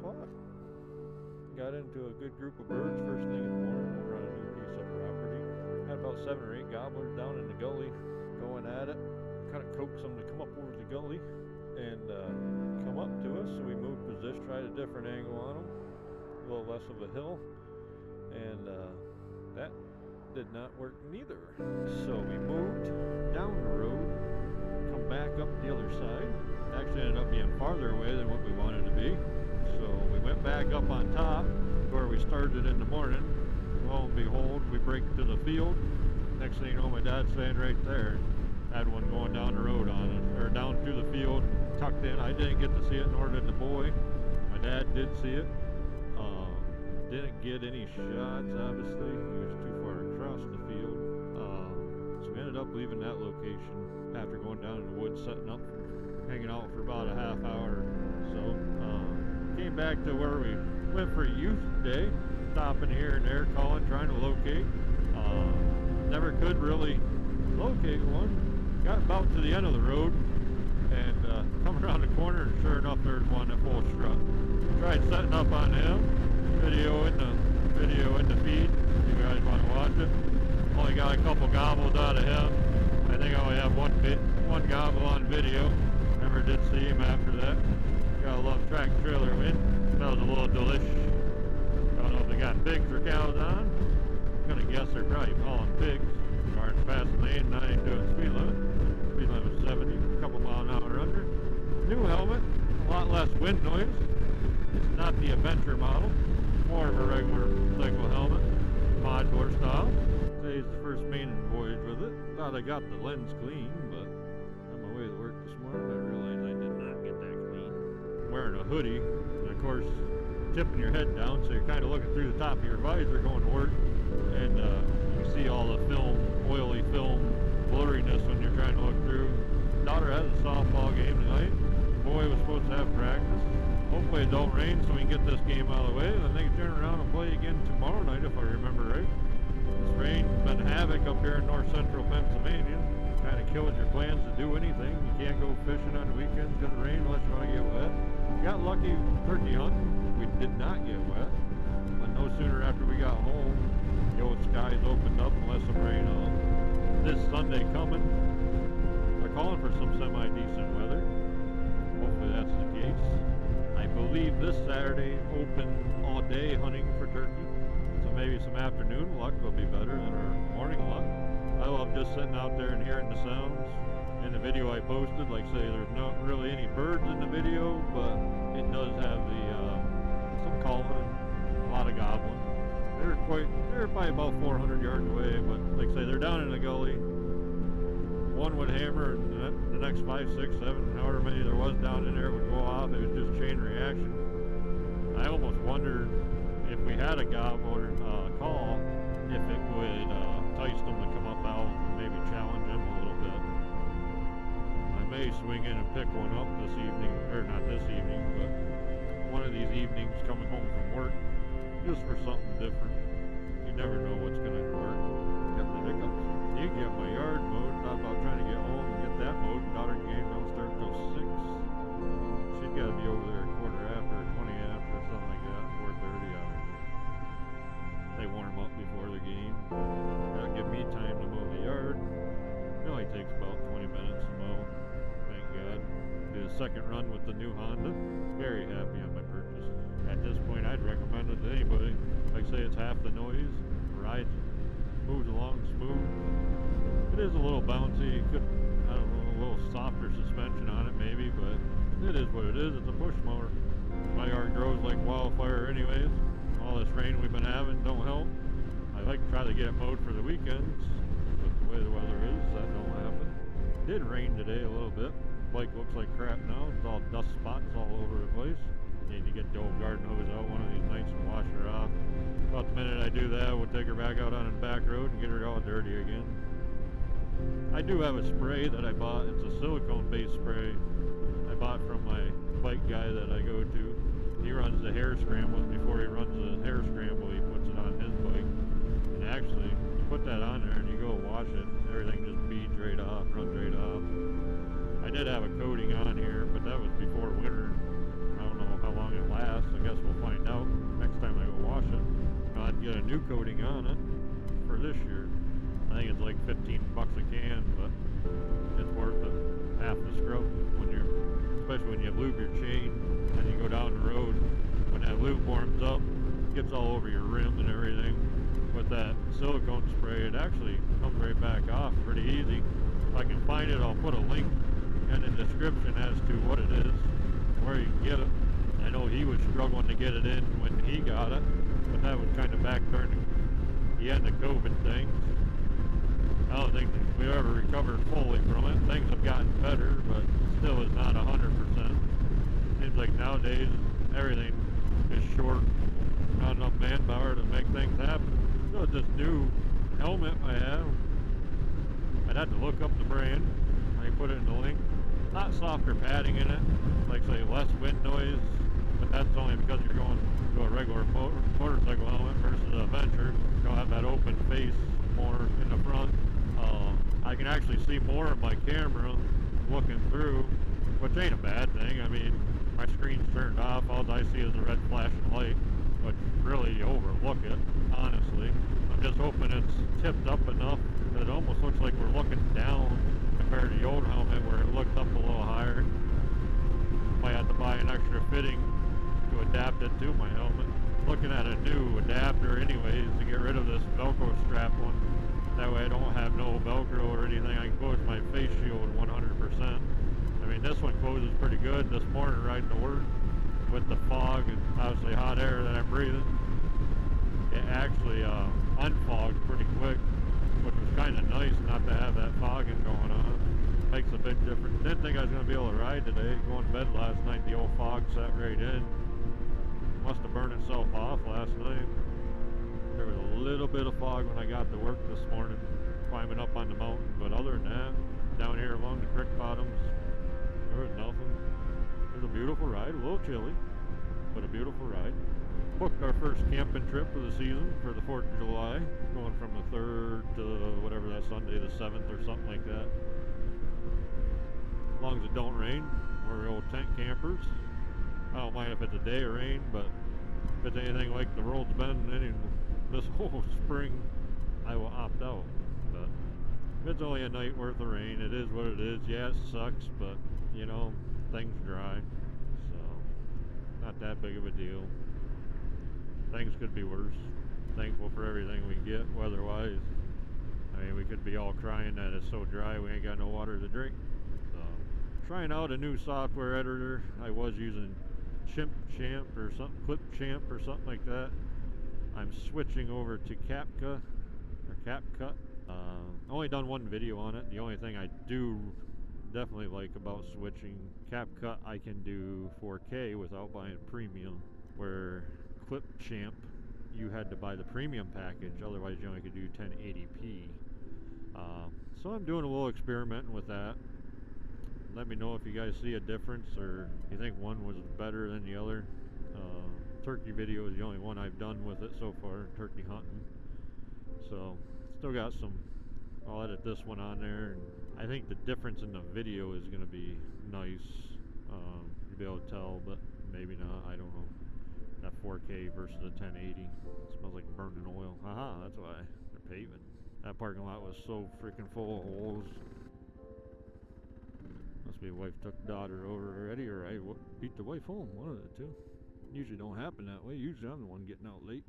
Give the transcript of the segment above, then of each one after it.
o'clock. Got into a good group of birds first thing in the morning over on a new piece of property. Had about 7 or 8 gobblers down in the gully going at it. Kind of coaxed them to come up over the gully and come up to us. So we moved position, tried a different angle on them, a little less of a hill, and that did not work neither. So we moved down the road, come back up the other side. Actually ended up being farther away than what we wanted to be. So we went back up on top where we started in the morning. Lo and behold, we break to the field. Next thing you know, my dad's standing right there. Had one going down the road on it, or down through the field, tucked in. I didn't get to see it, nor did the boy. My dad did see it. Didn't get any shots, obviously. He was too far across the field. So we ended up leaving that location after going down in the woods, setting up, hanging out for about a half hour. So came back to where we went for youth day, stopping here and there, calling, trying to locate. Never could really locate one. Got about to the end of the road and come around the corner, and sure enough, there's one at full strut. Tried setting up on him. Video in the feed. If you guys want to watch it. Only got a couple gobbles out of him. I think I only have one gobble on video. Never did see him after that. Gotta love track trailer wind. Smells a little delicious. Don't know if they got pigs or cows on. I'm gonna guess they're probably calling pigs. Cars passing lane, not even doing speed limit. Speed limit was 70, a couple mile an hour under. New helmet, a lot less wind noise. It's not the adventure model. More of a regular cycle helmet, modular style. Today's the first maiden voyage with it. Thought I got the lens clean, but on my way to work this morning, I realized I did not get that clean. I'm wearing a hoodie, and of course, tipping your head down, so you're kind of looking through the top of your visor going to work, and you see all the film, oily film blurriness when you're trying to look through. Daughter has a softball game tonight. Boy was supposed to have practice. Hopefully it don't rain so we can get this game out of the way, and then they can turn around and play again tomorrow night if I remember right. This rain's been havoc up here in north central Pennsylvania. Kind of kills your plans to do anything. You can't go fishing on the weekends because of rain unless you want to get wet. Got lucky turkey hunting. We did not get wet. But no sooner after we got home, the old skies opened up and let some rain on. This Sunday coming, they're calling for some semi-decent weather. Hopefully that's the case. I believe this Saturday open all day hunting for turkey, so maybe some afternoon luck will be better than our morning luck. I love just sitting out there and hearing the sounds. In the video I posted, like say there's not really any birds in the video, but it does have the some calling and a lot of gobbling. They're probably about 400 yards away, but like say they're down in the gully. One would hammer, and the next 5, 6, 7, however many there was down in there would go off. It was just chain reaction. I almost wondered if we had a gobble or call, if it would entice them to come up out and maybe challenge them a little bit. I may swing in and pick one up this evening, or not this evening, but one of these evenings coming home from work, just for something different. You never know what's going to work. Got the hiccups. You can get my yard mowed. Thought about trying to get home and get that mowed. Daughter game don't start till 6. She's got to be over there a quarter after, 20 after, or something like that. 4:30. I don't know. They warm up before the game. That'll give me time to mow the yard. It only takes about 20 minutes to mow. Thank God. Did a second run with the new Honda. Very happy on my purchase. At this point, I'd recommend it to anybody. Like I say, it's half the noise. Rides, moves along smooth. It is a little bouncy. Could, I don't know, a little softer suspension on it maybe, but it is what it is. It's a push mower. My yard grows like wildfire anyways. All this rain we've been having don't help. I like to try to get it mowed for the weekends, but the way the weather is, that don't happen. It did rain today a little bit. Bike looks like crap now. It's all dust spots all over the place. Need to get the old garden hose out one of these nights and wash her off. About the minute I do that, we'll take her back out on the back road and get her all dirty again. I do have a spray that I bought. It's a silicone-based spray I bought from my bike guy that I go to. He runs the hair scrambles. Before he runs the hair scramble, he puts it on his bike. And actually, you put that on there and you go wash it, everything just beads right off, runs right off. I did have a coating on here, but that was before winter. I don't know how long it lasts. I guess new coating on it for this year. I think it's like 15 bucks a can, but it's worth it. Half the scrub when you're, especially when you lube your chain and you go down the road. When that lube warms up, it gets all over your rim and everything. With that silicone spray, it actually comes right back off pretty easy. If I can find it, I'll put a link in the description as to what it is, where you can get it. I know he was struggling to get it in when he got it, but that was kind of back during the end of COVID things. I don't think we ever recovered fully from it. Things have gotten better, but still is not 100%. Seems like nowadays everything is short, not enough manpower to make things happen. So this new helmet I have, I'd have to look up the brand. I can put it in the link. Not softer padding in it, like say less wind noise, but that's only because you're going to a regular motorcycle helmet versus a Venture. You'll have that open face more in the front. I can actually see more of my camera looking through, which ain't a bad thing. I mean, my screen's turned off, all I see is a red flashing light, which really overlook it, honestly. I'm just hoping it's tipped up enough that it almost looks like we're looking down compared to the old helmet where it looked up a little higher. Might have to buy an extra fitting to adapt it to my helmet. Looking at a new adapter anyways to get rid of this Velcro strap one. That way I don't have no Velcro or anything. I can close my face shield 100%. I mean, this one closes pretty good. This morning riding to work with the fog and obviously hot air that I'm breathing, it actually unfogged pretty quick, which was kind of nice not to have that fogging going on. Makes a big difference. Didn't think I was going to be able to ride today. Going to bed last night, the old fog set right in. Must have burned itself off last night. There was a little bit of fog when I got to work this morning, climbing up on the mountain, but other than that, down here along the creek bottoms, there was nothing. It was a beautiful ride, a little chilly, but a beautiful ride. Booked our first camping trip of the season for the 4th of July, going from the 3rd to whatever that Sunday, the 7th or something like that. As long as it don't rain, we're old tent campers. I don't mind if it's a day of rain, but if it's anything like the world's been this whole spring, I will opt out. But if it's only a night worth of rain, it is what it is. Yeah, it sucks, but you know, things dry, so not that big of a deal. Things could be worse. Thankful for everything we get weather-wise. I mean, we could be all crying that it's so dry we ain't got no water to drink. So, trying out a new software editor. I was using Clipchamp or something like that. I'm switching over to CapCut. Only done one video on it. The only thing I do definitely like about switching CapCut, I can do 4K without buying premium, where Clipchamp you had to buy the premium package, otherwise you only could do 1080p. So I'm doing a little experimenting with that. Let me know if you guys see a difference or you think one was better than the other. Turkey video is the only one I've done with it so far, turkey hunting. So still got some, I'll edit this one on there, and I think the difference in the video is going to be nice. You'll be able to tell, but maybe not, I don't know. That 4K versus the 1080. It smells like burning oil. Haha, that's why they're paving. That parking lot was so freaking full of holes. Must be wife took daughter over already, or I beat the wife home. One of the two. Usually don't happen that way. Usually I'm the one getting out late.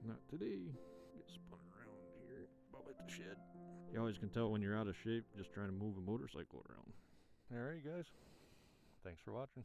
Not today. Get spun around here above at the shed. You always can tell when you're out of shape just trying to move a motorcycle around. Alright guys. Thanks for watching.